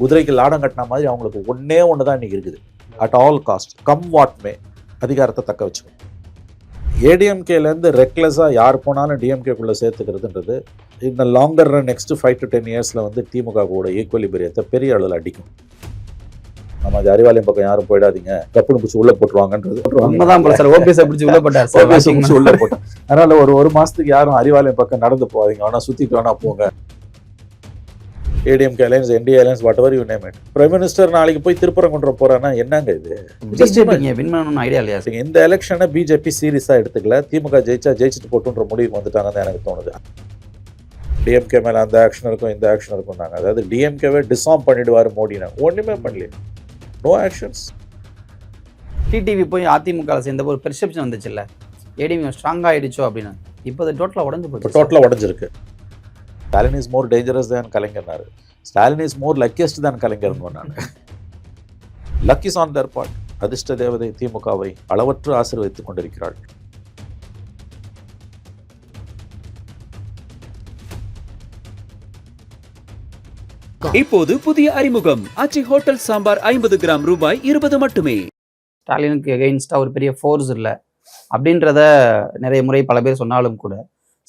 குதிரைக்கு லாடம் கட்டின மாதிரி அவங்களுக்கு ஒன்னே ஒன்று தான் இன்னைக்கு இருக்குது. At all cost come what மே அதிகாரத்தை தக்க வச்சுக்கணும். ஏடிஎம்கேலேருந்து ரெக்லெஸ்ஸாக யார் போனாலும் டிஎம்கேக்குள்ளே சேர்த்துக்கிறதுன்றது இந்த லாங்கர் ரன் நெக்ஸ்ட் 5 to 10 இயர்ஸில் வந்து திமுக கூட ஈக்குவலிபிரியத்தை பெரிய அளவில் அடிக்கும். நம்ம அது அறிவாலயம் பக்கம் யாரும் போயிடாதீங்க, கப்புனு பிடிச்சி உள்ள போட்டுருவாங்கன்றது உள்ள போட்டோம். அதனால ஒரு மாசத்துக்கு யாரும் அறிவாலயம் பக்கம் நடந்து போவாதீங்க, வேணா சுத்திட்டு வேணா போங்க. ADMK alliance, NDA alliance, what ever you name it. Prime minister நாளைக்கு போய் திருப்பரங்குன்றம் போறானா என்னங்க இது? ஐடியா இல்லையா? இந்த எலெக்ஷனை பிஜேபி சீரியஸா எடுத்துக்கல. திமுக ஜெயிச்சுட்டு போட்டுன்ற முடிவுக்கு வந்துட்டாங்கன்னு எனக்கு தோணுது. டிஎம்கே மேல அந்த ஆக்ஷன் இருக்கும், இந்த ஆக்ஷன் இருக்கும். நாங்கள் அதாவது டிஎம்கேவே டிசார்ம் பண்ணிடுவாரு மோடினா, ஒண்ணுமே பண்ணல. No actions. டிடிவி போய் அதிமுக சேர்ந்த ஒரு பெர்செப்ஷன் வந்துச்சு இல்ல, ஏடிஎம் ஸ்ட்ராங் ஆயிடுச்சோ அப்படின்னு. இப்போ அது டோட்டலா உடஞ்சு போச்சு. டோட்டலா உடஞ்சிருக்கு. Stalin is more dangerous than கலைஞர்னாரு. Stalin is more luckiest than கலைஞர்னு நான். Luck is on their part. அதிர்ஷ்ட தேவதை திமுகவை அளவற்று ஆசீர்வதித்துக் கொண்டிருக்கிறாள். இப்போது புதிய அறிமுகம் ஆச்சி ஹோட்டல் சாம்பார் 50 கிராம் ரூபாய் 20 மட்டுமே. ஸ்டாலினுக்கு எகெயின்ஸ்டா ஒரு பெரிய ஃபோர்ஸ் இல்லை அப்படின்றத நிறைய முறை பல பேர் சொன்னாலும் கூட,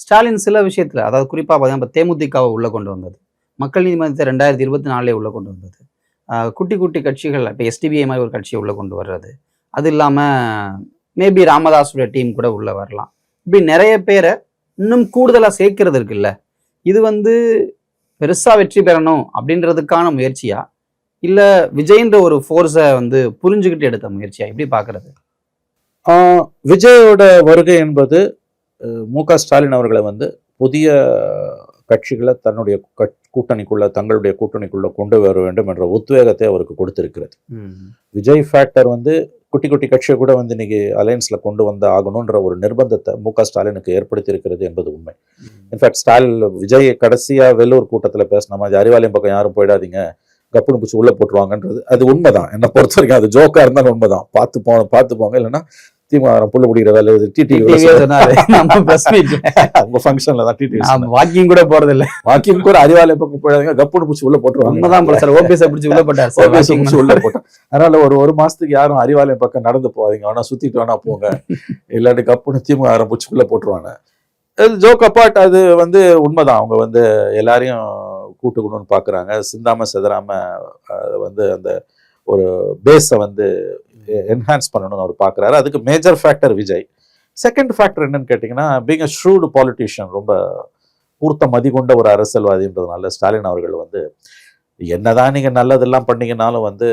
ஸ்டாலின் சில விஷயத்துல, அதாவது குறிப்பா பார்த்தீங்கன்னா தேமுதிகவை உள்ள கொண்டு வந்தது, மக்கள் நீதிமன்றத்தை 2024 உள்ள கொண்டு வந்தது, குட்டி குட்டி கட்சிகள் இப்போ எஸ்டிபிஐ மாதிரி ஒரு கட்சியை உள்ள கொண்டு வர்றது, அது இல்லாமல் மேபி ராமதாஸுடைய டீம் கூட உள்ள வரலாம், இப்படி நிறைய பேரை இன்னும் கூடுதலாக சேர்க்கறது இருக்குல்ல. இது வந்து பெருசா வெற்றி பெறணும் அப்படின்றதுக்கான முயற்சியா, இல்ல விஜய்ன்ற ஒரு ஃபோர்ஸை வந்து புரிஞ்சுக்கிட்டு எடுத்த முயற்சியா, எப்படி பாக்குறது? விஜயோட வருகை என்பது மு.க. ஸ்டாலின் அவர்களை வந்து புதிய கட்சிகளை தன்னுடைய கூட்டணிக்குள்ள, தங்களுடைய கூட்டணிக்குள்ள கொண்டு வர வேண்டும் என்ற உத்வேகத்தை அவருக்கு கொடுத்திருக்கிறது. விஜய் ஃபேக்டர் வந்து குட்டி குட்டி கட்சியை கூட வந்து இன்னைக்கு அலையன்ஸ்ல கொண்டு வந்து ஆகணும்ன்ற ஒரு நிர்பந்தத்தை மு.க. ஸ்டாலினுக்கு ஏற்படுத்தி இருக்கிறது என்பது உண்மை. இன்ஃபேக்ட் விஜய் கடைசியா வெள்ளூர் கூட்டத்துல பேசின மாதிரி அறிவாலயம் பக்கம் யாரும் போயிடாதீங்க, கப்புனு பிடிச்சி உள்ள போட்டுருவாங்கன்றது அது உண்மைதான். என்னை பொறுத்த வரைக்கும் அது ஜோக்கா இருந்தாலும் உண்மைதான். பார்த்து போங்க, இல்லைன்னா திமுக புள்ள குடிக்கிற வேலை வாக்கிங் கூட போறது இல்ல. வாக்கிங் கூட அறிவாலயம் பக்கம் போயிடாதீங்க, கப்புனு பிடிச்சி உள்ள போட்டுருவாங்க. உள்ள போட்டோம். அதனால ஒரு மாசத்துக்கு யாரும் அறிவாலயம் பக்கம் நடந்து போவாதீங்க, வேணா சுத்திட்டு வேணா போங்க, இல்லாட்டி கப்புனு திமுக பிடிச்சி உள்ள போட்டுருவாங்க. ஜோக் அப்பார்ட், அது வந்து உண்மைதான். அவங்க வந்து எல்லாரையும் கூட்டுக்கணும்னு பாக்குறாங்க. சிந்தாம செதறாம வந்து அந்த ஒரு பேஸை வந்து என்ஹான்ஸ் பண்ணணும்னு அவர் பார்க்குறாரு. அதுக்கு major factor Vijay. Second factor என்னன்னு கேட்டிங்கன்னா, பீங் அ ஷ்ரூடு பாலிட்டிஷியன், ரொம்ப பூர்த்த மதிகொண்ட ஒரு அரசியல்வாதின்றதுனால ஸ்டாலின் அவர்கள் வந்து என்னதான் நீங்கள் நல்லதெல்லாம் பண்ணீங்கன்னாலும் வந்து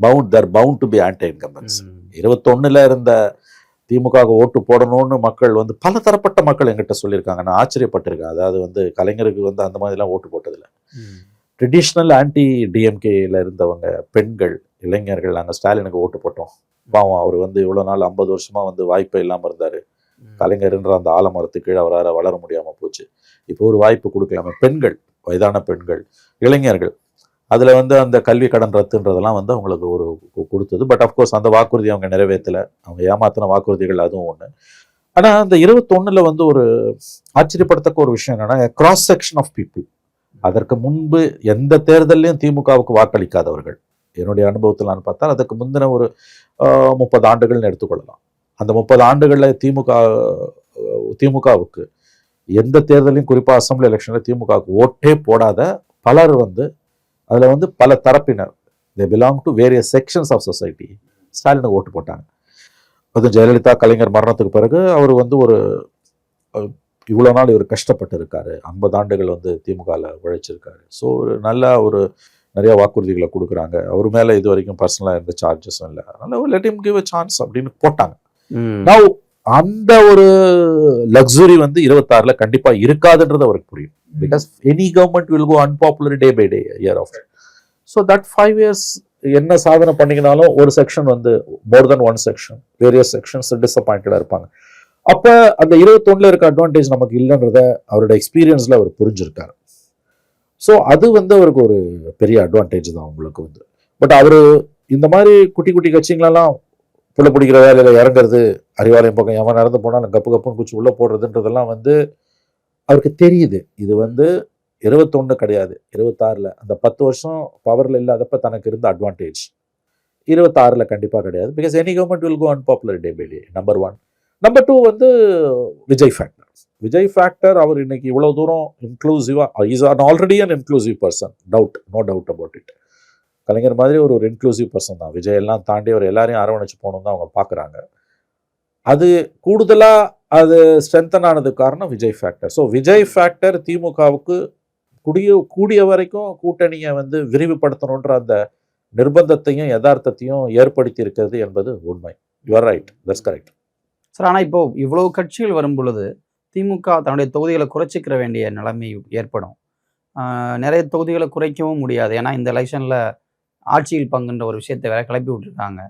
bound to be anti incumbents. 21 இருந்த திமுக ஓட்டு போடணும்னு மக்கள் வந்து பல தரப்பட்ட மக்கள் எங்கிட்ட சொல்லியிருக்காங்க. நான் ஆச்சரியப்பட்டிருக்கேன். அதாவது வந்து கலைஞருக்கு வந்து அந்த மாதிரிலாம் ஓட்டு போட்டதில்லை. ட்ரெடிஷ்னல் ஆன்டி டிஎம்கேல இருந்தவங்க, பெண்கள், இளைஞர்கள், நாங்கள் ஸ்டாலினுக்கு ஓட்டு போட்டோம். பாவம், அவர் வந்து இவ்வளோ நாள் 50 வருஷமா வந்து வாய்ப்பே இல்லாமல் இருந்தார். கலைஞர்ன்ற அந்த ஆலமரத்துக்கு கீழே அவரால் வளர முடியாமல் போச்சு. இப்போ ஒரு வாய்ப்பு கொடுக்கலாமே. பெண்கள், வயதான பெண்கள், இளைஞர்கள், அதில் வந்து அந்த கல்வி கடன் ரத்துன்றதெல்லாம் வந்து அவங்களுக்கு ஒரு கொடுத்தது. பட் அஃப்கோர்ஸ் அந்த வாக்குறுதி அவங்க நிறைவேற்றலை. அவங்க ஏமாத்தின வாக்குறுதிகள் அதுவும் ஒன்று. ஆனால் அந்த 21 வந்து ஒரு ஆச்சரியப்படத்தக்க ஒரு விஷயம் என்னன்னா, கிராஸ் செக்ஷன் ஆஃப் பீப்புள், அதற்கு முன்பு எந்த தேர்தலையும் திமுகவுக்கு வாக்களிக்காதவர்கள், என்னுடைய அனுபவத்தில் நான் பார்த்தால் அதுக்கு முந்தின ஒரு 30 ஆண்டுகள்னு எடுத்துக்கொள்ளலாம். அந்த 30 ஆண்டுகளில் திமுகவுக்கு எந்த தேர்தலையும், குறிப்பாக அசம்பிளி எலெக்ஷனில் திமுகவுக்கு ஓட்டே போடாத பலர் வந்து, அதில் வந்து பல தரப்பினர், they belong to various sections of society, ஸ்டாலினுக்கு ஓட்டு போட்டாங்க. அதுவும் ஜெயலலிதா கலைஞர் மரணத்துக்கு பிறகு அவர் வந்து ஒரு இவ்வளோ நாள் இவர் கஷ்டப்பட்டு இருக்காரு. 50 ஆண்டுகள் வந்து திமுகவில் உழைச்சிருக்காரு. ஸோ ஒரு நிறைய வாக்குறுதிகளை கொடுக்குறாங்க. அவர் மேலே இது வரைக்கும் பர்சனலாக எந்த சார்ஜஸும் இல்லை. அதனால let him give a chance அப்படின்னு போட்டாங்க. நவ் அந்த ஒரு லக்ஸுரி வந்து 26 கண்டிப்பாக இருக்காதுன்றது அவருக்கு புரியும். Because any government will go unpopular day by day, year after. So that 5 years என்ன சாதனை பண்ணிங்கனாலும் ஒரு செக்ஷன் வந்து more than one section, various sections டிஸப்பாயிண்டடாக இருப்பாங்க. அப்போ அந்த 21 இருக்க அட்வான்டேஜ் நமக்கு இல்லைன்றத அவரோட எக்ஸ்பீரியன்ஸில் அவர் புரிஞ்சிருக்காரு. ஸோ அது வந்து அவருக்கு ஒரு பெரிய அட்வான்டேஜ் தான் உங்களுக்கு வந்து. பட் அவர் இந்த மாதிரி குட்டி குட்டி கட்சிங்களெல்லாம் புள்ள பிடிக்கிற வேலையில் இறங்குறது, அறிவாலயம் பக்கம் எவன் நடந்து போனாலும் கப்புன்னு குச்சி உள்ளே போடுறதுன்றதெல்லாம் வந்து அவருக்கு தெரியுது. இது வந்து 21 கிடையாது, 26ல் அந்த 10 வருஷம் பவரில் இல்லாதப்ப தனக்கு இருந்த அட்வான்டேஜ் 26ல் கண்டிப்பாக கிடையாது. Because any government will go unpopular day by day. Number 1. Number 2 வந்து விஜய் ஃபேக்டர். விஜய் ஃபேக்டர் அவர் இன்னைக்கு இவ்வளோ தூரம் இன்க்ளூசிவாக is already an inclusive person, no doubt about it. Kalaignar மாதிரி ஒரு இன்க்ளூசிவ் பர்சன் தான். விஜய் எல்லாம் தாண்டி அவர் எல்லாரையும் அரவணைச்சு போகணும் தான் அவங்க பார்க்குறாங்க. அது கூடுதலாக அது ஸ்ட்ரென்தன் ஆனதுக்கு காரணம் Vijay factor. So Vijay factor திமுகவுக்கு கூடிய வரைக்கும் கூட்டணியை வந்து விரிவுபடுத்தணுன்ற அந்த நிர்பந்தத்தையும் யதார்த்தத்தையும் ஏற்படுத்தி இருக்கிறது என்பது உண்மை. You're right, that's correct sir. ஆனால் இப்போ இவ்வளவு கட்சிகள் வரும் பொழுது திமுக தன்னுடைய தொகுதிகளை குறைச்சிக்கிற வேண்டிய நிலைமை ஏற்படும். நிறைய தொகுதிகளை குறைக்கவும் முடியாது. ஏன்னா இந்த எலெக்ஷனில் ஆட்சியில் பங்குன்ற ஒரு விஷயத்தை வேற கிளப்பி விட்டுருக்காங்க.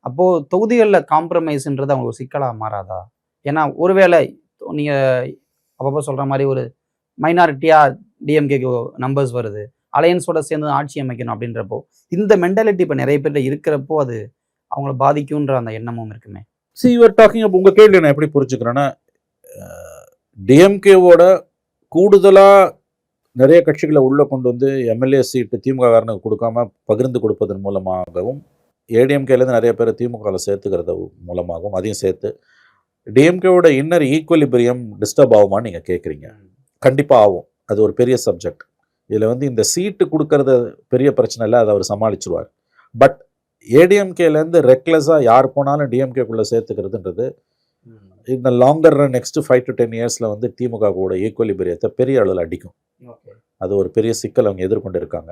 அப்போது தொகுதிகளில் காம்ப்ரமைஸ்ன்றது அவங்களுக்கு ஒரு சிக்கலாக மாறாதா? ஏன்னா ஒருவேளை நீங்கள் அப்பப்போ சொல்கிற மாதிரி ஒரு மைனாரிட்டியாக டிஎம்கேக்கு நம்பர்ஸ் வருது, அலையன்ஸோட சேர்ந்து ஆட்சி அமைக்கணும் அப்படின்றப்போ இந்த மென்டாலிட்டி இப்போ நிறைய பேர்ல இருக்கிறப்போ அது அவங்கள பாதிக்கும்ன்ற அந்த எண்ணமும் இருக்குமே. சி யூஆர் டாக்கிங் அப்போ உங்கள் கேள்வி நான் எப்படி புரிஞ்சுக்கிறேன்னா, டிஎம்கேவோட கூடுதலாக நிறைய கட்சிகளை உள்ளே கொண்டு வந்து எம்எல்ஏ சீட்டு திமுககாரனுக்கு கொடுக்காம பகிர்ந்து கொடுப்பதன் மூலமாகவும், ஏடிஎம்கேலேருந்து நிறைய பேர் திமுகவில் சேர்த்துக்கிறது மூலமாகவும், அதையும் சேர்த்து டிஎம்கேவோட இன்னர் ஈக்குவலிபிரியம் டிஸ்டர்ப் ஆகுமான்னு நீங்கள் கேட்குறீங்க. கண்டிப்பாக ஆகும். அது ஒரு பெரிய சப்ஜெக்ட். இதில் வந்து இந்த சீட்டு கொடுக்கறது பெரிய பிரச்சனை இல்லை, அதை அவர் சமாளிச்சுருவார். பட் ஏடிஎம்கேலேருந்து ரெக்லெஸ்ஸாக யார் போனாலும் டிஎம்கேக்குள்ளே சேர்த்துக்கிறதுன்றது இந்த லாங்கர் ரன் நெக்ஸ்ட் 5 to 10 இயர்ஸில் வந்து திமுக கூட ஈக்குவலிபிரியத்தை பெரிய அளவில் அடிக்கும். அது ஒரு பெரிய சிக்கல் அவங்க எதிர்கொண்டு இருக்காங்க.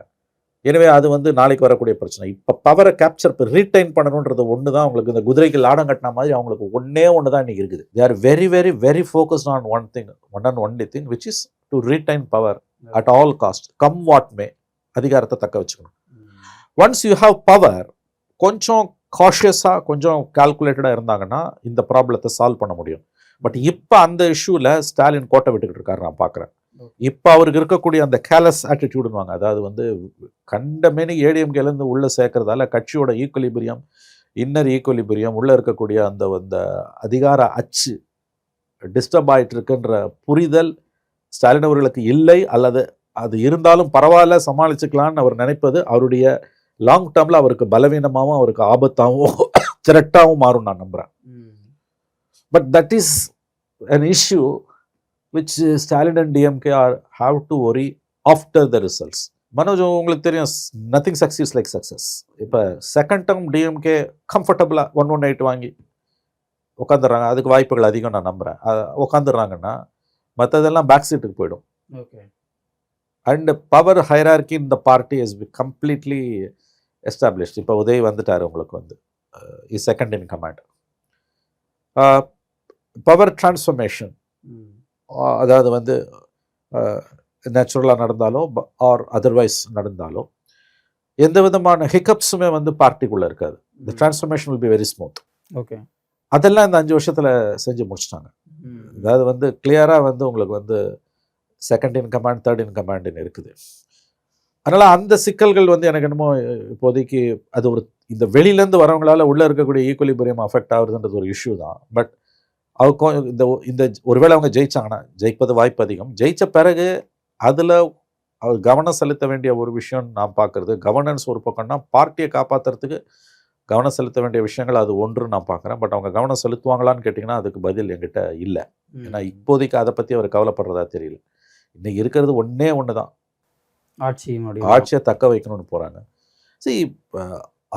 எனவே அது வந்து நாளைக்கு வரக்கூடிய பிரச்சனை. இப்போ பவரை கேப்சர் ரீடைன் பண்ணணுன்றது ஒன்று தான் அவங்களுக்கு. இந்த குதிரைக்கு லாடம் கட்டின மாதிரி அவங்களுக்கு ஒன்று தான் இன்றைக்கி இருக்குது. They are very very very focused on only thing which is to retain power at all cost, come what மே. அதிகாரத்தை தக்க வச்சுக்கணும். ஒன்ஸ் யூ ஹாவ் பவர், கொஞ்சம் காஷியஸாக கொஞ்சம் கால்குலேட்டடாக இருந்தாங்கன்னா இந்த ப்ராப்ளத்தை சால்வ் பண்ண முடியும். பட் இப்போ அந்த இஷ்யூவில் ஸ்டாலின் கோட்டை விட்டுக்கிட்டு இருக்காரு நான் பார்க்குறேன். இப்போ அவருக்கு இருக்கக்கூடிய அந்த கேலஸ் ஆட்டிடியூடுன்னு, அதாவது வந்து கண்டமேனி ஏடிஎம்கேலேருந்து உள்ளே சேர்க்கறதால கட்சியோட ஈக்குவலிபிரியம், இன்னர் ஈக்குவலிபிரியம், உள்ளே இருக்கக்கூடிய அந்த அதிகார அச்சு டிஸ்டர்ப் ஆகிட்டு இருக்குன்ற புரிதல் ஸ்டாலின் அவர்களுக்கு இல்லை. அல்லது அது இருந்தாலும் பரவாயில்ல சமாளிச்சுக்கலான்னு அவர் நினைப்பது அவருடைய லாங் டேர்மில் அவருக்கு பலவீனமாகவும் அவருக்கு ஆபத்தாகவும் த்ரெட்டாகவும் மாறும் நான் நம்புகிறேன். But that is an issue which Stalin and DMK have to worry after the results. Manoj, உங்களுக்கு தெரியும், nothing succeeds like success. இப்போ செகண்ட் டேர்ம் டிஎம்கே கம்ஃபர்டபுளாக 118 வாங்கி உட்காந்துடுறாங்க. அதுக்கு வாய்ப்புகள் அதிகம் நான் நம்புகிறேன். உட்காந்துடுறாங்கன்னா மற்றதெல்லாம் பேக் சீட்டுக்கு போயிடும். ஓகே. அண்ட் பவர் ஹைரார்கி இந்த பார்ட்டி இஸ் கம்ப்ளீட்லி எஸ்டாப்ளிஷ்ட். இப்போ உதய் வந்துட்டார், உங்களுக்கு வந்து is second in command. Power transformation, அதாவது வந்து நேச்சுரலாக நடந்தாலும் ஆர் அதர்வைஸ் நடந்தாலும் எந்த விதமான ஹிக்கப்ஸுமே வந்து பார்ட்டிக்குள்ளே இருக்காது. த transformation will be very smooth. Okay. அதெல்லாம் இந்த 5 வருஷத்தில் செஞ்சு முடிச்சிட்டாங்க. அதாவது வந்து கிளியராக வந்து உங்களுக்கு வந்து second in command, third in கமாண்டுன்னு இருக்குது. அதனால் அந்த சிக்கல்கள் வந்து எனக்கு என்னமோ இப்போதைக்கு அது ஒரு இந்த வெளியிலேருந்து வரவங்களால உள்ளே இருக்கக்கூடிய ஈக்குவலிபிரியம் அஃபெக்ட் ஆகுதுன்றது ஒரு இஷ்யூ தான். பட் அவங்க இந்த ஒருவேளை அவங்க ஜெயிச்சாங்கன்னா, ஜெயிப்பது வாய்ப்பு அதிகம். ஜெயித்த பிறகு அதில் அவர் கவனம் செலுத்த வேண்டிய ஒரு விஷயம் நான் பார்க்குறது, கவர்னன்ஸ் ஒரு பக்கம்னா பார்ட்டியை காப்பாற்றுறதுக்கு கவனம் செலுத்த வேண்டிய விஷயங்கள் அது ஒன்று நான் பார்க்குறேன். பட் அவங்க கவனம் செலுத்துவாங்களான்னு கேட்டிங்கன்னா அதுக்கு பதில் என்கிட்ட இல்லை. ஏன்னா இப்போதைக்கு அதை பற்றி அவர் கவலைப்படுறதா தெரியல. இன்னைக்கு இருக்கிறது ஒன்று தான், ஆட்சியை தக்க வைக்கணும்னு போகிறாங்க. சரி,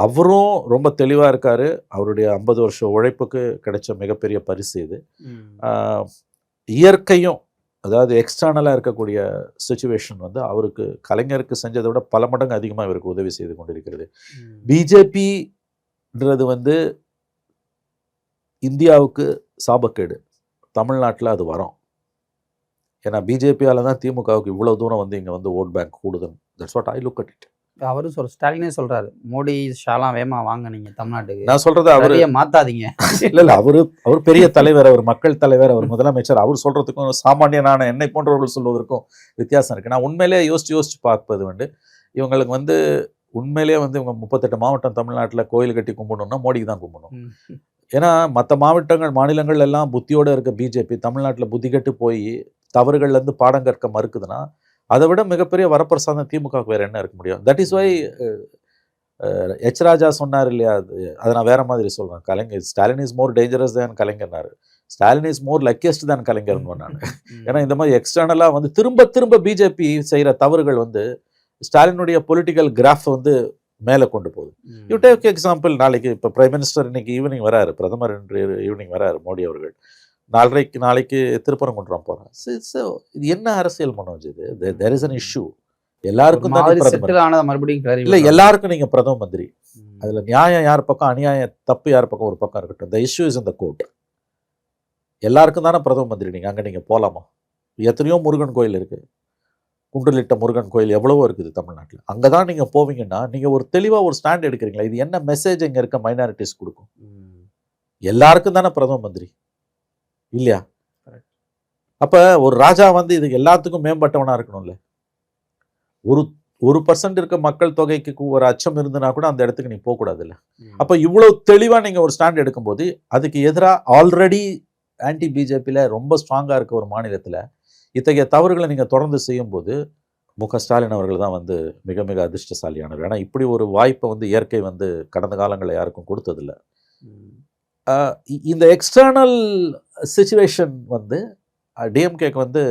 அவரும் ரொம்ப தெளிவாக இருக்கார். அவருடைய 50 வருஷ உழைப்புக்கு கிடைச்ச மிகப்பெரிய பரிசு இது. இயற்கையும், அதாவது எக்ஸ்டர்னலாக இருக்கக்கூடிய சிச்சுவேஷன் வந்து அவருக்கு கலைஞருக்கு செஞ்சதை விட பல மடங்கு அதிகமாக இவருக்கு உதவி செய்து கொண்டிருக்கிறது. பிஜேபின்றது வந்து இந்தியாவுக்கு சாபக்கேடு. தமிழ்நாட்டில் அது வரும். ஏன்னா பிஜேபியால் தான் திமுகவுக்கு இவ்வளோ தூரம் வந்து இங்கே வந்து ஓட் பேங்க் கூடுது. That's what I look at it. அவரும் ஸ்டாலினே சொல்றாரு, மோடி ஷாலாம் வேமா வாங்க நீங்க தமிழ்நாட்டுக்கு. நான் சொல்றது அவரு மாத்தாதீங்க. இல்ல அவர் பெரிய தலைவர், அவர் மக்கள் தலைவர், அவர் முதலமைச்சர். அவர் சொல்றதுக்கும் சாமானியனான என்னை போன்றவர்கள் சொல்வதற்கும் வித்தியாசம் இருக்கு. நான் உண்மையிலேயே யோசிச்சு பார்ப்பது வந்து இவங்களுக்கு வந்து உண்மையிலேயே வந்து இவங்க 38 மாவட்டம் தமிழ்நாட்டில் கோயில் கட்டி கும்பிடணும்னா மோடிக்கு தான் கும்பிடணும். ஏன்னா மற்ற மாநிலங்கள் எல்லாம் புத்தியோடு இருக்க பிஜேபி தமிழ்நாட்டில் புத்தி கட்டு போய் தவறுகள்லேருந்து பாடம் கற்க மறுக்குதுன்னா அதை விட மிகப்பெரிய வரப்பிரசாதம் திமுகவுக்கு வேற என்ன இருக்க முடியும்? That is why H Raja சொன்னார் இல்லையா, அதை நான் வேற மாதிரி சொல்றேன். Kalaignar Stalin is more dangerous than கலைஞர்னாரு. Stalin is more luckiest than கலைஞர்னு நான். ஏன்னா இந்த மாதிரி எக்ஸ்டர்னலாக வந்து திரும்ப திரும்ப பிஜேபி செய்கிற தவறுகள் வந்து ஸ்டாலினுடைய பொலிட்டிக்கல் கிராஃப் வந்து மேலே கொண்டு போகுது. யூ டேக் எக்ஸாம்பிள், நாளைக்கு இப்போ பிரைம் மினிஸ்டர் இன்னைக்கு ஈவினிங் வராரு, பிரதமர் இன்று ஈவினிங் வராரு மோடி அவர்கள். நாளைக்கு திருப்பரங்குன்றம் போகிறார். இது என்ன அரசியல் மனோஜ்? இது தேர் இஸ் அன் இஷ்யூ. எல்லாருக்கும் தான் மறுபடியும் இல்லை, எல்லாருக்கும் நீங்கள் பிரதம மந்திரி. அதில் நியாயம் யார் பக்கம், அநியாயம் தப்பு யார் பக்கம் ஒரு பக்கம் இருக்கட்டும். The issue is in the court. எல்லாருக்கும் தானே பிரதம மந்திரி. நீங்கள் அங்கே நீங்கள் போகலாமா? எத்தனையோ முருகன் கோயில் இருக்குது, குன்றலிட்ட முருகன் கோயில் எவ்வளவோ இருக்குது தமிழ்நாட்டில். அங்கே தான் நீங்கள் போவீங்கன்னா நீங்கள் ஒரு தெளிவாக ஒரு ஸ்டாண்ட் எடுக்கிறீங்களா? இது என்ன மெசேஜ் இங்கே இருக்க மைனாரிட்டிஸ் கொடுக்கும்? எல்லாருக்கும் தானே பிரதம மந்திரி இல்லையா? அப்போ ஒரு ராஜா வந்து இது எல்லாத்துக்கும் மேம்பட்டவனாக இருக்கணும்ல. ஒரு 1% இருக்க மக்கள் தொகைக்கு ஒரு அச்சம் இருந்துனா கூட அந்த இடத்துக்கு நீ போகக்கூடாது இல்லை. அப்போ இவ்வளோ தெளிவாக நீங்கள் ஒரு ஸ்டாண்ட் எடுக்கும்போது அதுக்கு எதிராக ஆல்ரெடி ஆன்டி பிஜேபியில் ரொம்ப ஸ்ட்ராங்காக இருக்க ஒரு மாநிலத்தில் இத்தகைய தவறுகளை நீங்கள் தொடர்ந்து செய்யும்போது முக ஸ்டாலின் அவர்கள் தான் வந்து மிக மிக அதிர்ஷ்டசாலியானவர். ஏன்னா இப்படி ஒரு வாய்ப்பை வந்து இயற்கை வந்து கடந்த காலங்களில் யாருக்கும் கொடுத்ததில்லை. இந்த எக்ஸ்டர்னல் சிச்சுவேஷன் வந்து டிஎம்கேக்கு வந்து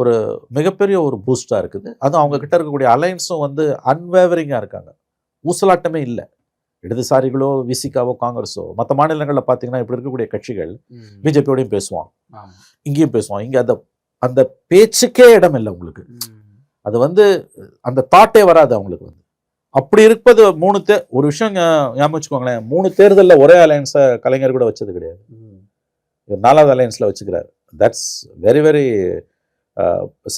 ஒரு மிகப்பெரிய ஒரு பூஸ்டாக இருக்குது. அதுவும் அவங்க கிட்ட இருக்கக்கூடிய அலைன்ஸும் வந்து அன்வேவரிங்காக இருக்காங்க. ஊசலாட்டமே இல்லை. இடதுசாரிகளோ விசிகாவோ காங்கிரஸோ மற்ற மாநிலங்களில் பார்த்தீங்கன்னா இப்படி இருக்கக்கூடிய கட்சிகள் பிஜேபியோடையும் பேசுவான், இங்கேயும் பேசுவான். இங்கே அந்த பேச்சுக்கே இடம் இல்லை உங்களுக்கு. அது வந்து அந்த தாட்டே வராது அவங்களுக்கு வந்து. அப்படி இருப்பது ஒரு விஷயம் ஞாபகம் வச்சுக்கோங்களேன். 3 தேர்தலில் ஒரே அலையன்ஸை கலைஞர் கூட வச்சது கிடையாது. 4வது அலையன்ஸில் வச்சுக்கிறார். That's very very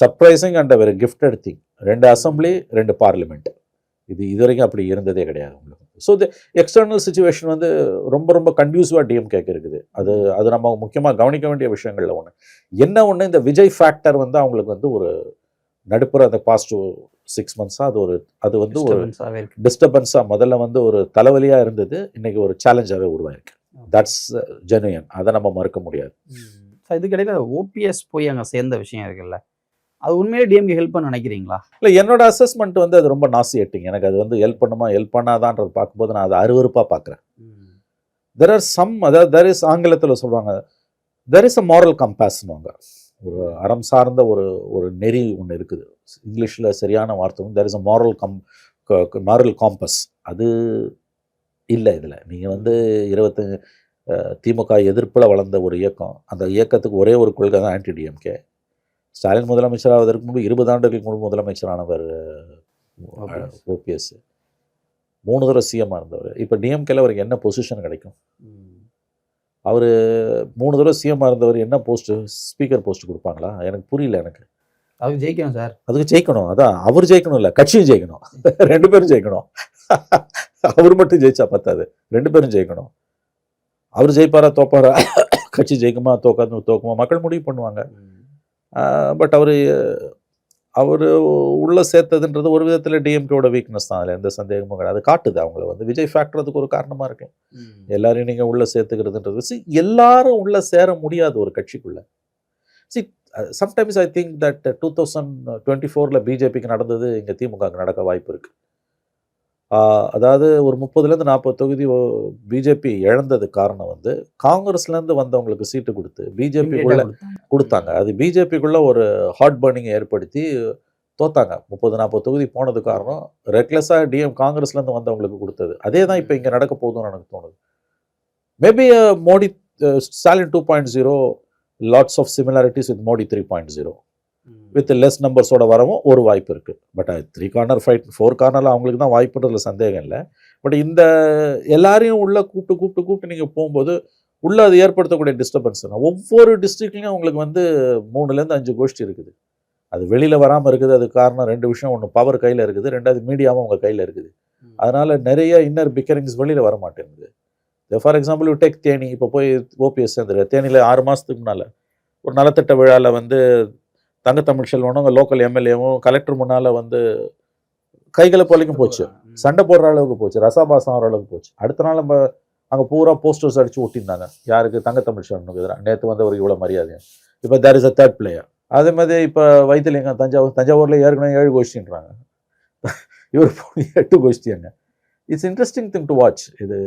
surprising and very gifted thing. 2 assembly 2 parliament. இது வரைக்கும் அப்படி இருந்ததே கிடையாது உங்களுக்கு. ஸோ தி எக்ஸ்டர்னல் சிச்சுவேஷன் வந்து ரொம்ப ரொம்ப கன்டியூசிவாக டிஎம்கேக்கு இருக்குது. அது நம்ம முக்கியமாக கவனிக்க வேண்டிய விஷயங்கள்ல ஒன்று. இந்த விஜய் ஃபேக்டர் வந்து அவங்களுக்கு வந்து ஒரு நடுப்புற அந்த பாஸ்ட் 6 மந்த்ஸாக அது வந்து ஒரு டிஸ்டர்பன்ஸாக முதல்ல வந்து ஒரு தலைவலியாக இருந்தது. இன்னைக்கு ஒரு சேலஞ்சாகவே உருவாயிருக்கு. தட்ஸ் ஜெனுயன். அதை நம்ம மறுக்க முடியாது. இதுக்கிடையில ஓபிஎஸ் போய் அங்கே சேர்ந்த விஷயம் இருக்குல்ல, அது உண்மையிலே டிஎம்கே ஹெல்ப் பண்ண நினைக்கிறீங்களா? இல்லை, என்னோட அசஸ்மெண்ட் வந்து அது ரொம்ப நாசியேட்டிங். எனக்கு அது வந்து ஹெல்ப் பண்ணுமா ஹெல்ப் பண்ணாதான்றது பார்க்கும்போது நான் அதை அருவருப்பாக பார்க்குறேன். தெர் ஆர் சம், அதாவது தெர் இஸ், ஆங்கிலத்தில் சொல்லுவாங்க தெர் இஸ் அ மாரல் கம்பேஸ்னுவாங்க. ஒரு அறம் சார்ந்த ஒரு நெறி ஒன்று இருக்குது. இங்கிலீஷில் சரியான வார்த்தை there is a moral compass. அது இல்லை இதில். நீங்கள் வந்து 25 திமுக எதிர்ப்பில் வளர்ந்த ஒரு இயக்கம். அந்த இயக்கத்துக்கு ஒரே ஒரு கொள்கை தான் ஆன்டி டிஎம்கே. ஸ்டாலின் முதலமைச்சராவதற்கு முன்பு 20 ஆண்டுகளுக்கு முன்பு முதலமைச்சரானவர் ஓபிஎஸ். 3 தடவை சிஎம்மாக இருந்தவர். இப்போ டிஎம்கேல அவருக்கு என்ன பொசிஷன் கிடைக்கும்? அவர் 3 தடவை சிஎம்மாக இருந்தவர் என்ன போஸ்ட்டு, ஸ்பீக்கர் போஸ்ட் கொடுப்பாங்களா? எனக்கு புரியல. எனக்கு அதுக்கு ஜெயிக்கணும் சார். அதுக்கு ஜெயிக்கணும். அதான் அவர் ஜெயிக்கணும் இல்லை, கட்சியும் ஜெயிக்கணும். 2 பேரும் ஜெயிக்கணும். அவர் மட்டும் ஜெயிச்சா பத்தாது, 2 பேரும் ஜெயிக்கணும். அவர் ஜெயிப்பாரா தோப்பாரா, கட்சி ஜெயிக்குமா தோக்குமா மக்கள் முடிவு பண்ணுவாங்க. பட் அவர் உள்ளே சேர்த்ததுன்றது ஒரு விதத்தில் டிஎம்கேவோட வீக்னஸ் தான். அதில் எந்த சந்தேகமும் கிடையாது. அது காட்டுது அவங்கள வந்து விஜய் ஃபேக்டருக்கு ஒரு காரணமாக இருக்கு. எல்லாரையும் நீங்கள் உள்ளே சேர்த்துக்கிறதுன்றது எல்லாரும் உள்ளே சேர முடியாது ஒரு கட்சிக்குள்ளே. சம்டைம்ஸ் ஐ திங்க் தட் 2024 பிஜேபிக்கு நடந்தது இங்கே திமுகவுக்கு நடக்க வாய்ப்பு இருக்குது. அதாவது ஒரு 30லேருந்து 40 தொகுதி பிஜேபி இழந்தது காரணம் வந்து காங்கிரஸ்லேருந்து வந்தவங்களுக்கு சீட்டு கொடுத்து பிஜேபிக்குள்ளே கொடுத்தாங்க. அது பிஜேபிக்குள்ளே ஒரு ஹாட் பர்னிங் ஏற்படுத்தி தோத்தாங்க. 30-40 தொகுதி போனது காரணம் ரெக்லெஸ்ஸாக காங்கிரஸ்லேருந்து வந்தவங்களுக்கு கொடுத்தது. அதே தான் இப்போ இங்கே நடக்க போகுதுன்னு எனக்கு தோணுது. Maybe Modi Stalin 2.0 lots of similarities with Modi 3.0 with less நம்பர்ஸோட வரவும் ஒரு வாய்ப்பு இருக்குது. பட் 3 கார்னர் ஃபைட் 4 கார்னரில் அவங்களுக்கு தான் வாய்ப்புன்றதுல சந்தேகம் இல்லை. பட் இந்த எல்லாரையும் உள்ளே கூப்பிட்டு நீங்கள் போகும்போது உள்ளே அது ஏற்படுத்தக்கூடிய டிஸ்டர்பன்ஸ் தான். ஒவ்வொரு டிஸ்ட்ரிக்ட்லையும் அவங்களுக்கு வந்து 3லேருந்து 5 கோஷ்டி இருக்குது. அது வெளியில் வராமல் இருக்குது. அது காரணம் 2 விஷயம். ஒன்று பவர் கையில் இருக்குது, 2வது மீடியாவும் உங்கள் கையில் இருக்குது. அதனால் நிறைய இன்னர் பிக்கரிங்ஸ் வெளியில் வர மாட்டேங்குது. For example you take Theni. இப்போ போய் ஓபிஎஸ் சேர்ந்துரு. தேனியில் 6 மாதத்துக்கு முன்னால் ஒரு நலத்திட்ட விழாவில் வந்து தங்கத்தமிழ் செல்வனும் லோக்கல் எம்எல்ஏவும் கலெக்டர் முன்னால் வந்து கைகளை போலைக்கும் போச்சு, சண்டை போடுற அளவுக்கு போச்சு, ரசாபாசம் ஆகிற அளவுக்கு போச்சு. அடுத்த நாள் நம்ம அங்கே பூரா போஸ்டர்ஸ் அடித்து ஒட்டியிருந்தாங்க. யாருக்கு? தங்கத்தமிழ் செல்வனுக்கு எதிராக. நேற்று வந்து ஒரு இவ்வளோ மரியாதை. இப்போ there is a third player. அதே மாதிரி இப்போ வைத்திலிங்கம் தஞ்சாவூரில் ஏற்கனவே 7 கோஷ்டின்றாங்க, இவர் 8 கோஷ்டியாங்க. It's interesting thing to watch. இது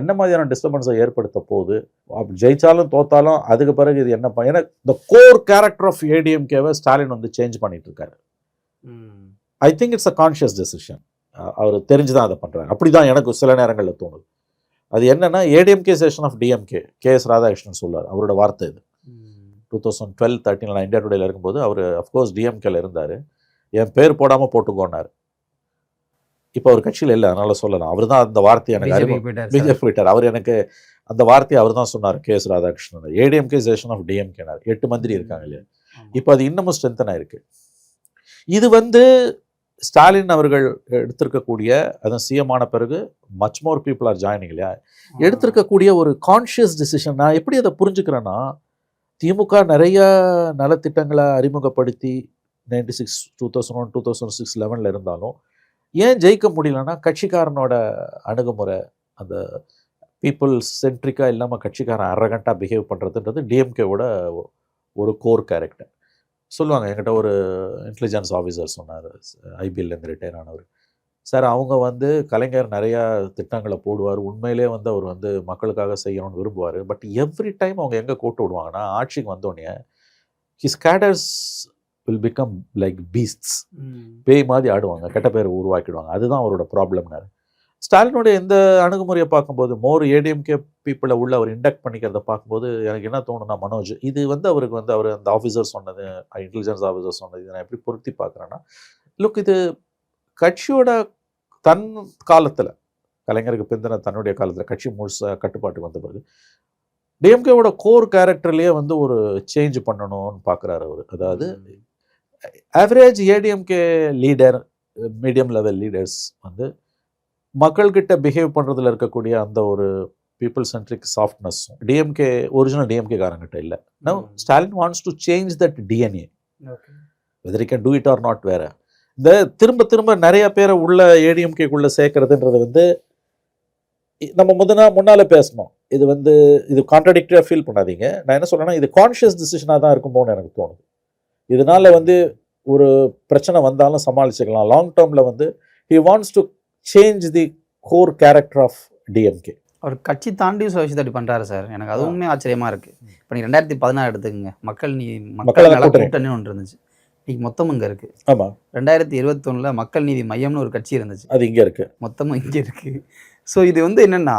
என்ன மாதிரியான டிஸ்டர்பன்ஸை ஏற்படுத்த போகுது, அப்படி ஜெயிச்சாலும் தோத்தாலும் அதுக்கு பிறகு இது என்ன ஏன்னா இந்த கோர் கேரக்டர் ஆஃப் ஏடிஎம்கேவை ஸ்டாலின் வந்து சேஞ்ச் பண்ணிட்டு இருக்காரு. I think it's a conscious decision. அவர் தெரிஞ்சுதான் அதை பண்றாரு. அப்படிதான் எனக்கு சில நேரங்களில் தோணுது. அது என்னன்னா ADMK session of DMK, KS Radhakrishnan சொல்றாரு, அவரோட வார்த்தை இது. 2012-13 நான் இந்தியா டுடேல இருக்கும்போது அவர் அஃப்கோர்ஸ் டிஎம்கேல இருந்தார். என் பேர் போடாமல் போட்டுக்கோன்னாரு. இப்போ அவர் கட்சியில் இல்லை, அதனால சொல்லலாம். அவர் தான் அந்த வார்த்தையை எனக்கு பிஜேபி போயிட்டார். அவர் எனக்கு அந்த வார்த்தையை அவர் தான் சொன்னார், KS Radhakrishnan. ADMK session of டிஎம்கேனார். 8 மந்திரி இருக்காங்க இல்லையா. இப்போ அது இன்னமும் ஸ்ட்ரென்த்தனாக இருக்கு. இது வந்து ஸ்டாலின் அவர்கள் எடுத்திருக்கக்கூடிய, அதான் சிஎம் ஆன பிறகு much more people are joining இல்லையா, எடுத்திருக்கக்கூடிய ஒரு கான்ஷியஸ் டிசிஷன். நான் எப்படி அதை புரிஞ்சுக்கிறேன்னா, திமுக நிறைய நலத்திட்டங்களை அறிமுகப்படுத்தி 96, 2001, 2006, 11 இருந்தாலும் ஏன் ஜெயிக்க முடியலன்னா, கட்சிக்காரனோட அணுகுமுறை, அந்த பீப்புள் சென்ட்ரிக்காக இல்லாமல் கட்சிக்காரன் அரகண்ட்டாக பிஹேவ் பண்ணுறதுன்றது டிஎம்கேவோட ஒரு கோர் கேரக்டர். சொல்லுவாங்க, என்கிட்ட ஒரு இன்டெலிஜென்ஸ் ஆஃபீஸர் சொன்னார், ஐபிஎல்லேருந்து ரிட்டையர் ஆனவர். சார், அவங்க வந்து கலைஞர் நிறையா திட்டங்களை போடுவார், உண்மையிலே வந்து அவர் வந்து மக்களுக்காக செய்யணும்னு விரும்புவார். பட் எவ்ரி டைம் அவங்க எங்கே கூட்டு விடுவாங்கன்னா, ஆட்சிக்கு வந்தோடனே his cadres will become like beasts, பேய் மாதிரி ஆடுவாங்க, கெட்ட பேர் உருவாக்கிடுவாங்க. அதுதான் அவரோட ப்ராப்ளம்னாரு. ஸ்டாலினுடைய இந்த அணுகுமுறையை பார்க்கும்போது, மோர் ஏடிஎம்கே பீப்புளை உள்ள அவர் இண்டக்ட் பண்ணிக்கிறத பார்க்கும்போது எனக்கு என்ன தோணுன்னா, மனோஜ், இது வந்து அவருக்கு வந்து அவர் அந்த ஆஃபீஸர் சொன்னது, இன்டெலிஜென்ஸ் ஆஃபீஸர் சொன்னது, இதை நான் எப்படி பொருத்தி பார்க்குறேன்னா, லுக், இது கட்சியோட தன் காலத்தில், கலைஞருக்கு பிந்தின தன்னுடைய காலத்தில் கட்சி முழுசாக கட்டுப்பாட்டுக்கு வந்த பிறகு டிஎம்கேவோட கோர் கேரக்டர்லேயே வந்து ஒரு சேஞ்ச் பண்ணணும்னு பார்க்குறாரு அவர். அதாவது average ADMK leader, medium level leaders வந்து மக்கள்கிட்ட பிஹேவ் பண்ணுறதுல இருக்கக்கூடிய அந்த ஒரு பீப்புள் சென்ட்ரிக் சாஃப்ட்னஸும் டிஎம்கே ஒரிஜினல் டிஎம்கே காரங்கிட்ட இல்லை. Now Stalin wants to change that DNA, whether can do it or not. வேற இந்த திரும்ப திரும்ப நிறைய பேரை உள்ள ஏடிஎம்கேக்குள்ளே சேர்க்கறதுன்றது வந்து நம்ம முன்னால பேசணும். இது வந்து இது கான்ட்ராடிக்டரியாக ஃபீல் பண்ணாதீங்க. நான் என்ன சொல்கிறேன்னா, இது கான்ஷியஸ் டிசிஷனாக தான் இருக்குமோன்னு எனக்கு தோணுது. இதனால வந்து ஒரு பிரச்சனை வந்தாலும் சமாளிச்சுக்கலாம். லாங் டேர்மில் வந்து he wants to change the core character of DMK. அவர் கட்சி தாண்டி சில விஷயத்தை அப்படி பண்ணுறாரு சார். எனக்கு அதுவுமே ஆச்சரியமாக இருக்குது. இப்போ நீங்கள் 2016 எடுத்துக்கோங்க, மக்கள் கூட்டணி ஒன்று இருந்துச்சு, இன்னைக்கு மொத்தம் இங்கே இருக்குது. ஆமாம். 2021 மக்கள் நீதி மையம்னு ஒரு கட்சி இருந்துச்சு, அது இங்கே இருக்குது, மொத்தமும் இங்கே இருக்குது. ஸோ இது வந்து என்னென்னா,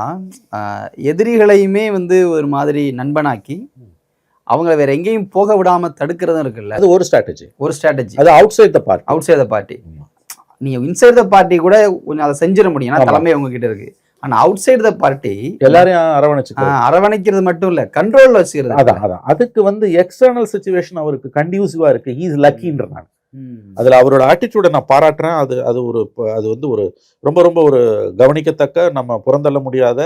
எதிரிகளையுமே வந்து ஒரு மாதிரி நண்பனாக்கி அவங்கள வேற எங்கேயும் போக விடாமல் தடுக்கிறதும் இருக்குல்ல, அது ஒரு ஸ்ட்ராட்டஜி. அது அவுட் சைட் த பார்ட்டி. நீங்கள் இன்சைட் த பார்ட்டி கூட கொஞ்சம் அதை செஞ்சிட முடியும், ஏன்னா தலைமை உங்ககிட்ட இருக்கு. ஆனால் அவுட் சைட் த பார்ட்டி எல்லாரையும் அரவணைக்கிறது மட்டும் இல்லை, கண்ட்ரோலில் வச்சுக்கிறது. அதான் அதுக்கு வந்து எக்ஸ்டர்னல் சிச்சுவேஷன் அவருக்கு கண்டியூசிவாக இருக்கு. ஹீ இஸ் லக்கின்ற நான் அதில் அவரோட ஆட்டிடியூடை நான் பாராட்டுறேன். அது வந்து ஒரு ரொம்ப ரொம்ப ஒரு கவனிக்கத்தக்க, நம்ம புறந்தள்ள முடியாத,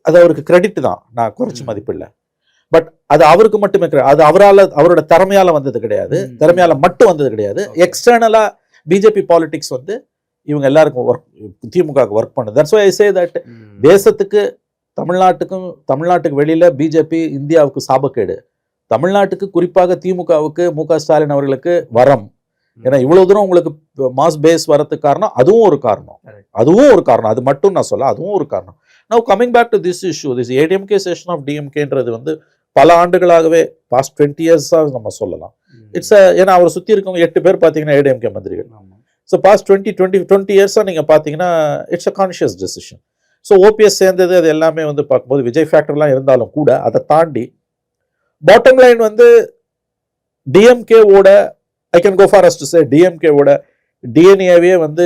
அது அவருக்கு கிரெடிட் தான், நான் குறைச்சி மதிப்பில்லை. பட் அது அவருக்கு மட்டுமே கிடையாது, அது அவரோட திறமையால வந்தது கிடையாது, திறமையால மட்டும் வந்தது கிடையாது. எக்ஸ்டர்னலா பிஜேபி பாலிடிக்ஸ் வந்து இவங்க எல்லாருக்கும் திமுகவுக்கு ஒர்க் பண்ணுது. That's why I say that தேசத்துக்கு, தமிழ்நாட்டுக்கு வெளியில பிஜேபி இந்தியாவுக்கு சாபக்கேடு, தமிழ்நாட்டுக்கு குறிப்பாக திமுகவுக்கு, முக ஸ்டாலின் அவர்களுக்கு வரம். ஏன்னா இவ்வளவு தூரம் உங்களுக்கு மாஸ் பேஸ் வரதுக்கு காரணம் அதுவும் ஒரு காரணம். அது மட்டும் நான் சொல்ல, அதுவும் ஒரு காரணம். Now coming back to this issue, this ADMK session of டிஎம்கேன்றது வந்து பல ஆண்டுகளாகவே, பாஸ்ட் 20 இயர்ஸாக நம்ம சொல்லலாம். ஏன்னா அவர் சுற்றி இருக்கவங்க 8 பேர் பார்த்தீங்கன்னா ஏடிஎம்கே மந்திரிகள். ஸோ பாஸ்ட் 20 இயர்ஸாக நீங்கள் பார்த்தீங்கன்னா it's a conscious decision. So OPS சேர்ந்தது, அது எல்லாமே வந்து பார்க்கும்போது விஜய் ஃபேக்டர்லாம் இருந்தாலும் கூட, அதை தாண்டி பாட்டம் லைன் வந்து டிஎம்கேவோட, I can go far as to say டிஎம்கேவோட டிஎன்ஏவே வந்து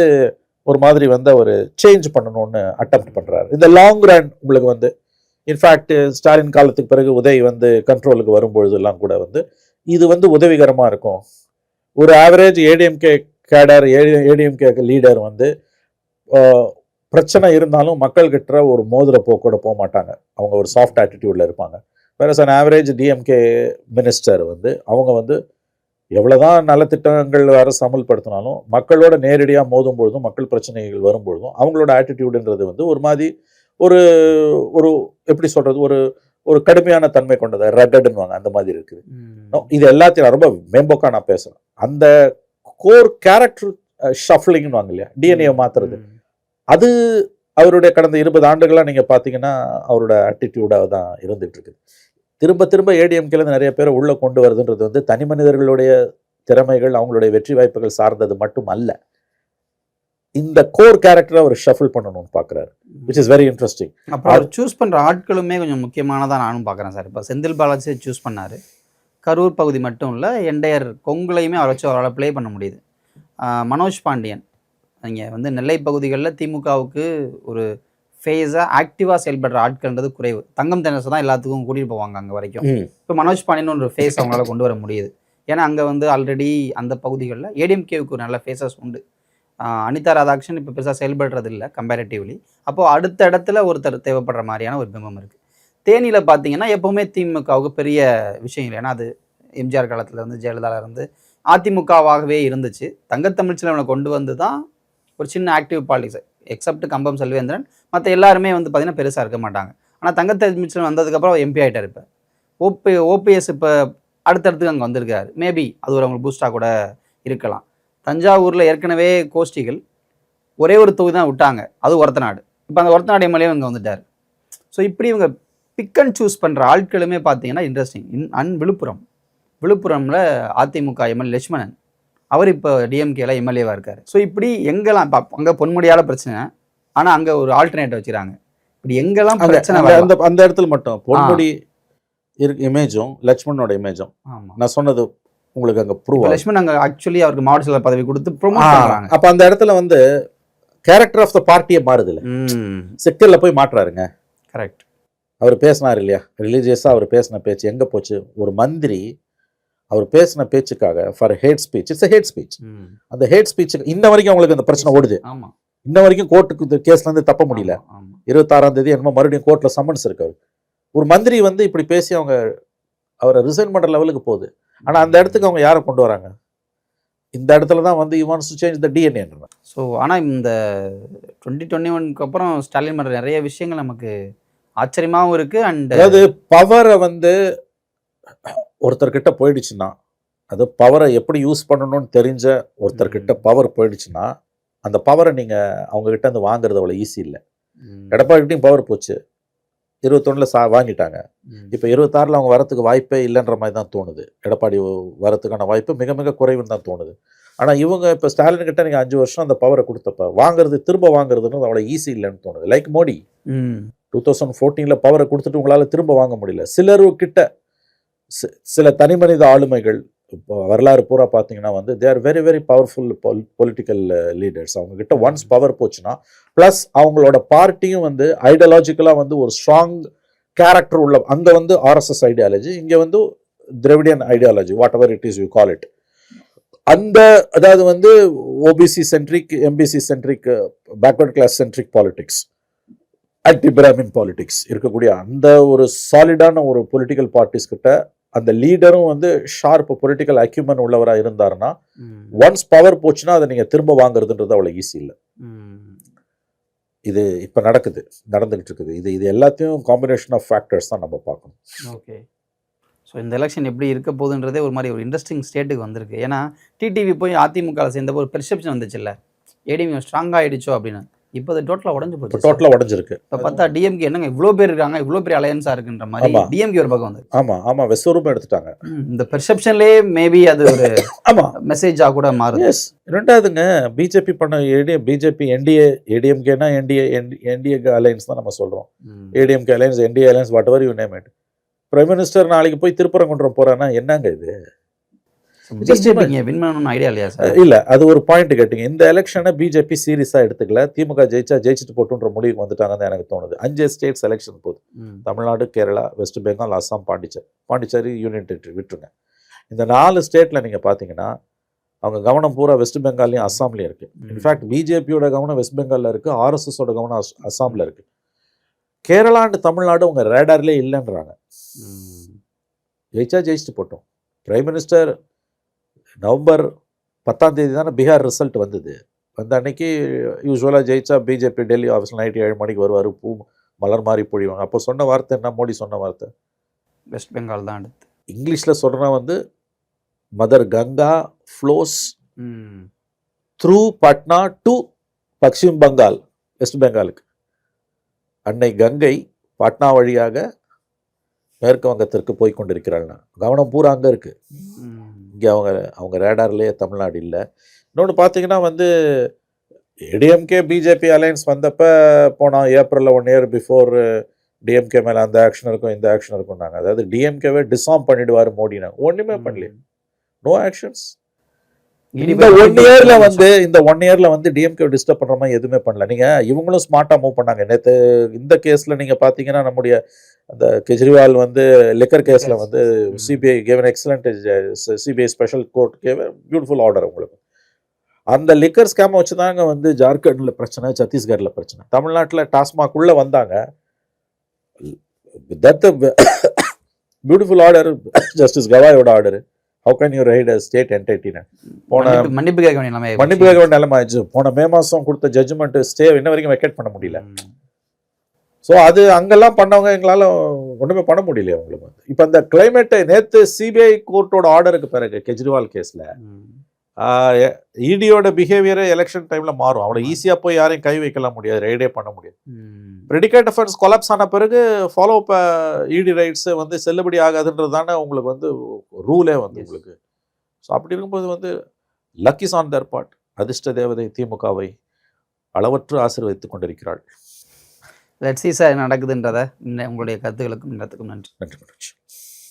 ஒரு மாதிரி வந்து அவர் சேஞ்ச் பண்ணணும்னு அட்டெம்ப்ட் பண்ணுறாரு. இந்த லாங் ரன் உங்களுக்கு வந்து இன்ஃபேக்ட் ஸ்டாலின் காலத்துக்கு பிறகு உதய் வந்து கண்ட்ரோலுக்கு வரும்பொழுது எல்லாம் கூட வந்து இது வந்து உதவிகரமாக இருக்கும். ஒரு ஆவரேஜ் ஏடிஎம்கே கேடர், ஏடிஎம்கே லீடர் வந்து பிரச்சனை இருந்தாலும் மக்கள்கிட்ட ஒரு மோதிர போக்கோட போக மாட்டாங்க, அவங்க ஒரு சாஃப்ட் ஆட்டிடியூட்ல இருப்பாங்க. வேற an ஆவரேஜ் டிஎம்கே மினிஸ்டர் வந்து அவங்க வந்து எவ்வளோதான் நலத்திட்டங்கள் அரசு அமல்படுத்தினாலும் மக்களோட நேரடியாக மோதும் பொழுதும், மக்கள் பிரச்சனைகள் வரும்பொழுதும் அவங்களோட ஆட்டிடியூடுன்றது வந்து ஒரு மாதிரி ஒரு எப்படி சொல்றது, ஒரு கடுமையான தன்மை கொண்டது, ரகடுன்னுவாங்க, அந்த மாதிரி இருக்குது. இது எல்லாத்தையும் நான் ரொம்ப மேம்போக்கா நான் பேசுறேன். அந்த கோர் கேரக்டர் ஷஃப்லிங்னு வாங்க இல்லையா, டிஎன்ஏ மாத்துறது, அது அவருடைய கடந்த 20 ஆண்டுகளா நீங்க பாத்தீங்கன்னா அவரோட ஆட்டிடியூடா தான் இருந்துட்டு இருக்குது. திரும்ப திரும்ப ஏடிஎம்கேல நிறைய பேரை உள்ள கொண்டு வருதுன்றது வந்து தனி மனிதர்களுடைய திறமைகள், அவங்களுடைய வெற்றி வாய்ப்புகள் சார்ந்தது மட்டும் அல்ல. இந்த கோர் கேரக்டரை அவர் ஷஃபிள் பண்ணணும்னு பார்க்குறாரு, விச் இஸ் வெரி இன்ட்ரெஸ்டிங். அப்புறம் அவர் சூஸ் பண்ணுற ஆட்களுமே கொஞ்சம் முக்கியமானதாக நானும் பார்க்குறேன் சார். இப்போ செந்தில் பாலாஜி சூஸ் பண்ணார். கரூர் பகுதி மட்டும் இல்லை, என்டையர் கொங்குலையுமே அவரை வச்சு அவரால் ப்ளே பண்ண முடியுது. மனோஜ் பாண்டியன், நீங்கள் வந்து நெல்லை பகுதிகளில் திமுகவுக்கு ஒரு ஃபேஸாக ஆக்டிவாக செயல்படுற ஆட்கள்ன்றது குறைவு. தங்கம் தென்னரசு தான் எல்லாத்துக்கும் கூட்டிகிட்டு போவாங்க அங்கே வரைக்கும். இப்போ மனோஜ் பாண்டியன் ஒரு ஃபேஸ் அவங்களால கொண்டு வர முடியுது. ஏன்னா அங்கே வந்து ஆல்ரெடி அந்த பகுதிகளில் ஏடிஎம்கேவுக்கு ஒரு நல்ல ஃபேஸஸ் உண்டு. அனிதா ராதாகிருஷ்ணன் இப்போ பெருசாக செயல்படுறது இல்லை கம்பேரிட்டிவ்லி. அப்போது அடுத்த இடத்துல ஒருத்தர் தேவைப்படுற மாதிரியான ஒரு பிம்பம் இருக்குது. தேனியில் பார்த்தீங்கன்னா எப்போவுமே திமுகவுக்கு பெரிய விஷயம் இல்லை. ஏன்னா அது எம்ஜிஆர் காலத்தில் இருந்து ஜெயலலிதாவில் இருந்து அதிமுகவாகவே இருந்துச்சு. தங்கத்தமிழ்ச்செல்வனை கொண்டு வந்து தான் ஒரு சின்ன ஆக்டிவ் பாலிடிக்ஸ், எக்ஸப்ட் கம்பம் செல்வேந்திரன், மற்ற எல்லாருமே வந்து பார்த்திங்கன்னா பெருசாக இருக்க மாட்டாங்க. ஆனால் தங்கத்தமிழ்ச்செல்வன் வந்ததுக்கப்புறம் எம்பி ஆகிட்டார். இப்போ ஓபிஎஸ் இப்போ அடுத்தடுத்துக்கு அங்கே வந்திருக்காரு. மேபி அது ஒரு அவங்களுக்கு பூஸ்டாக கூட இருக்கலாம். தஞ்சாவூரில் ஏற்கனவே கோஷ்டிகள் ஒரே ஒரு தொகுதி தான் விட்டாங்க, அது ஒரத்தநாடு. இப்போ அந்த ஒரத்தநாடு எம்எல்ஏ இங்கே வந்துட்டார். ஸோ இப்படி இவங்க பிக் அண்ட் சூஸ் பண்ணுற ஆட்களுமே பார்த்தீங்கன்னா இன்ட்ரெஸ்டிங். விழுப்புரமில் அதிமுக எம்எல்ஏ லட்சுமணன், அவர் இப்போ டிஎம்கேல எம்எல்ஏவாக இருக்கார். ஸோ இப்படி எங்கெல்லாம் இப்போ அங்கே பொன்முடியால பிரச்சனை, ஆனால் அங்கே ஒரு ஆல்டர்னேட் வச்சுக்கிறாங்க. இப்படி எங்கெல்லாம் பிரச்சனை அந்த இடத்துல மட்டும் பொன்முடி இமேஜும் லட்சுமணனோட இமேஜும் நான் சொன்னது உங்களுக்கு அங்கே ப்ரூவ். லட்சுமணன் அங்கே ஆக்சுவலி அவருக்கு மாவட்ட செயலர் பதவி கொடுத்து ப்ரொமோட் பண்ணுறாங்க. அப்போ அந்த இடத்துல வந்து கேரக்டர் ஆஃப் த பார்ட்டியே மாறுது இல்லை, செக்டரில் போய் மாற்றுறாருங்க. கரெக்ட். அவர் பேசினார் இல்லையா, ரிலீஜியஸாக அவர் பேசின பேச்சு எங்கே போச்சு? ஒரு மந்திரி அவர் பேசின பேச்சுக்காக for hate speech, it's hate speech. அந்த ஹேட் ஸ்பீச்சுக்கு இன்ன வரைக்கும் அவங்களுக்கு அந்த பிரச்சனை ஓடுது. இன்ன வரைக்கும் கோர்ட்டுக்கு கேஸ்லேருந்து தப்ப முடியல. 26ஆம் தேதி என்னமோ மறுபடியும் கோர்ட்டில் சம்மன்ஸ் இருக்கு. ஒரு மந்திரி வந்து இப்படி பேசி அவரை ரிசைன் பண்ணுற லெவலுக்கு போகுது. ஆனால் அந்த இடத்துக்கு அவங்க யாரை கொண்டு வராங்க? இந்த இடத்துல தான் வந்து you wants to change the DNA. So ஆனால் இந்த 2021க்கு அப்புறம் ஸ்டாலின் பண்ணுற நிறைய விஷயங்கள் நமக்கு ஆச்சரியமாகவும் இருக்குது. அண்ட் அதாவது பவரை வந்து ஒருத்தர்கிட்ட போயிடுச்சுன்னா, அது பவரை எப்படி யூஸ் பண்ணணும்னு தெரிஞ்ச ஒருத்தர்கிட்ட பவர் போயிடுச்சுன்னா, அந்த பவரை நீங்கள் அவங்ககிட்ட வந்து வாங்குறது அவ்வளோ ஈஸி இல்லை. எடப்பாடிகிட்டையும் பவர் போச்சு, 21 வாங்கிட்டாங்க. இப்போ 26 அவங்க வரத்துக்கு வாய்ப்பே இல்லைன்ற மாதிரி தான் தோணுது. எடப்பாடி வரத்துக்கான வாய்ப்பு மிக மிக குறைவுன்னு தான் தோணுது. ஆனால் இவங்க இப்போ ஸ்டாலின் கிட்ட நீங்கள் 5 வருஷம் அந்த பவரை கொடுத்தப்ப வாங்குறது, திரும்ப வாங்குறதுன்னு அவ்வளோ ஈஸி இல்லைன்னு தோணுது. லைக் மோடி 2014 பவரை கொடுத்துட்டு உங்களால் திரும்ப வாங்க முடியல. சிலர்கிட்ட சில தனி மனித ஆளுமைகள் இப்போ வரலாறு பூரா பார்த்தீங்கன்னா வந்து they are very very powerful political leaders. அவங்ககிட்ட ஒன்ஸ் பவர் போச்சுன்னா, ப்ளஸ் அவங்களோட பார்ட்டியும் வந்து ஐடியாலஜிக்கலாக வந்து ஒரு ஸ்ட்ராங் கேரக்டர் உள்ள, அங்கே வந்து ஆர்எஸ்எஸ் ஐடியாலஜி, இங்கே வந்து Dravidian ideology, whatever it is you call it. அந்த அதாவது வந்து OBC centric, MBC centric, backward class centric politics, anti Brahmin politics இருக்கக்கூடிய அந்த ஒரு சாலிடான ஒரு பொலிட்டிக்கல் பார்ட்டிஸ் கிட்ட அந்த லீடரும் வந்து ஷார்ப் பொலிட்டிக்கல் அக்யூமென்ட் உள்ளவராக இருந்தாருன்னா, ஒன்ஸ் பவர் போச்சுன்னா அதை நீங்கள் திரும்ப வாங்குறதுன்றது அவ்வளோ ஈஸி இல்லை. இது இப்போ நடந்துகிட்டு இருக்குது. இது எல்லாத்தையும் காம்பினேஷன் ஆஃப் ஃபேக்டர்ஸ் தான் நம்ம பார்க்கணும். ஓகே. ஸோ இந்த எலெக்ஷன் எப்படி இருக்க போகுதுன்றதே ஒரு மாதிரி ஒரு இன்ட்ரெஸ்டிங் ஸ்டேட்டுக்கு வந்திருக்கு. ஏன்னா டிடிவி போய் அதிமுக சேர்ந்தப்போ ஒரு பெர்செப்ஷன் வந்துச்சு இல்லை, ஏடிஎம் ஸ்ட்ராங்காக ஆகிடுச்சோ அப்படின்னு. இப்போ அது டோட்டலாக உடஞ்சு போச்சு. டோட்டலாக உடஞ்சிருக்கு. இப்போ பார்த்தா டிஎம்கே என்னங்க இவ்வளோ பேர் இருக்காங்க, இவ்வளோ பெரிய அலையன்ஸாக இருக்குன்ற மாதிரி டிஎம்கே ஒரு பக்கம் வந்து. ஆமாம் வெஸ்வரூபம் எடுத்துட்டாங்க. இந்த பெர்செப்ஷன்லேயே மேபி அது ஒரு மெசேஜாக கூட மாறுது. ரெண்டாவதுங்க, பிஜேபி பண்ண பிஜேபி என்டிஏ, ஏடிஎம்கேனா என்டிஏ அலையன்ஸ் தான் நம்ம சொல்கிறோம். ADMK alliance, NDA alliance, what ever you name it. Prime minister நாளைக்கு போய் திருப்பரங்குன்றம் போறான்னா என்னங்க இது? ஐடியா இல்லையா சார்? இல்ல, அது ஒரு பாயிண்ட் கேட்டீங்க. இந்த எலெக்ஷனை பிஜேபி சீரியஸா எடுத்துக்கல. திமுக ஜெயிச்சுட்டு போட்டுன்ற முடிவுக்கு வந்துட்டாங்கன்னு எனக்கு தோணுது. 5 ஸ்டேட்ஸ் எலெக்ஷன் போகுது. Tamil Nadu, Kerala, west Bengal, Assam, Pondicherry union territory விட்டுருங்க. இந்த 4 ஸ்டேட்ல நீங்க பாத்தீங்கன்னா அவங்க கவனம் பூரா வெஸ்ட் பெங்கால்லையும் அஸ்ஸாம்லயும் இருக்கு. இன்ஃபேக்ட் பிஜேபியோட கவனம் வெஸ்ட் பெங்கால்ல இருக்கு, ஆர்எஸ்எஸோட கவனம் அஸ்ஸாம்ல இருக்கு. கேரளா அண்ட் தமிழ்நாடு உங்க ரேடார்லேயே இல்லைன்றாங்க. ஜெயிச்சுட்டு போட்டோம். பிரைம் மினிஸ்டர் நவம்பர் 10ஆம் தேதி தானே பீகார் ரிசல்ட் வந்தது. வந்த அன்னைக்கு யூஸ்வலாக ஜெயிச்சா பிஜேபி டெல்லி ஆஃபீஸில் நைட்டு 7 மணிக்கு வருவார், மலர் மாதிரி பொழிவாங்க. அப்போ சொன்ன வார்த்தை என்ன? மோடி சொன்ன வார்த்தை வெஸ்ட் பெங்கால் தான் அடுத்து. இங்கிலீஷில் சொல்கிறனா வந்து mother Ganga flows hmm. Through Patna to Paschim Bengal, west பெங்காலுக்கு. அன்னை கங்கை பாட்னா வழியாக மேற்கு வங்கத்திற்கு போய் கொண்டிருக்கிறாள்னா கவனம் பூரா அங்கே இருக்குது. ம். இங்கே அவங்க ரேடார்லேயே தமிழ்நாடு இல்லை. இன்னொன்று பார்த்தீங்கன்னா வந்து ஏடிஎம்கே பிஜேபி அலையன்ஸ் வந்தப்போ போனோம் ஏப்ரலில் 1 இயர் பிஃபோர் டிஎம்கே மேலே அந்த ஆக்ஷன் இருக்கும் இந்த ஆக்ஷன் இருக்கும்னாங்க. அதாவது டிஎம்கேவே டிசாம் பண்ணிடுவார் மோடினா, ஒன்றுமே பண்ணல, நோ ஆக்ஷன்ஸ். இந்த 1 இயர்ல வந்து டிஎம்கே டிஸ்டர்ப் பண்ற மாதிரி எதுவுமே பண்ணல. நீங்க இவங்களும் ஸ்மார்ட்டா மூவ் பண்ணாங்க. நேற்று இந்த கேஸ்ல நீங்க பாத்தீங்கன்னா நம்முடைய அந்த கெஜ்ரிவால் வந்து லிக்கர் கேஸ்ல வந்து CBI given excellent, CBI special court gave beautiful order. உங்களுக்கு அந்த லிக்கர் ஸ்கேம் வச்சுதாங்க வந்து ஜார்க்கண்ட்ல பிரச்சனை, சத்தீஸ்கர்ல பிரச்சனை. தமிழ்நாட்டில் டாஸ்மாக் உள்ள வந்தாங்க. தட் பியூட்டிஃபுல் ஆர்டர், ஜஸ்டிஸ் கவாயோட order. How can you write a state என்டைட்டின்னு மன்னிப்பு கேட்க வேண்டிய நிலைமை மன்னிப்பு கேட்க வேண்டிய நிலைமை ஆயிடுச்சு. போன மே மாதம் கொடுத்த ஜட்ஜ்மெண்ட் ஸ்டே இன்ன வரைக்கும் வெக்கேட் பண்ண முடியல. ஸோ அது அங்கெல்லாம் பண்ணவங்க எங்களால் ஒன்றுமே பண்ண முடியல அவங்களுக்கு. வந்து இப்போ அந்த கிளைமேட்டை நேற்று சிபிஐ கோர்ட்டோட ஆர்டருக்கு பிறகு கெஜ்ரிவால் கேஸில் இடியோட பிஹேவியரே எலெக்ஷன் டைம்ல மாறும். அவ்வளோ ஈஸியாக போய் யாரையும் கை வைக்கலாம் முடியாது, ரைடே பண்ண முடியாது. ப்ரெடிகேட் அஃபென்ஸ் கொலாப்ஸ் ஆன பிறகு ஃபாலோ அப் இடி ரைட்ஸ் வந்து செல்லுபடி ஆகாதுன்றது தானே உங்களுக்கு வந்து ரூலே வந்து உங்களுக்கு. ஸோ அப்படி இருக்கும்போது வந்து லக்கிஸ் ஆன் தர் பார்ட். அதிர்ஷ்ட தேவதை திமுகவை அளவற்று ஆசீர்வதித்துக் கொண்டிருக்கிறாள். லெட்ஸ் சீ சார் நடக்குதுன்றத உங்களுடைய கருத்துக்களுக்கும் நேரத்துக்கும் நன்றி. நன்றி.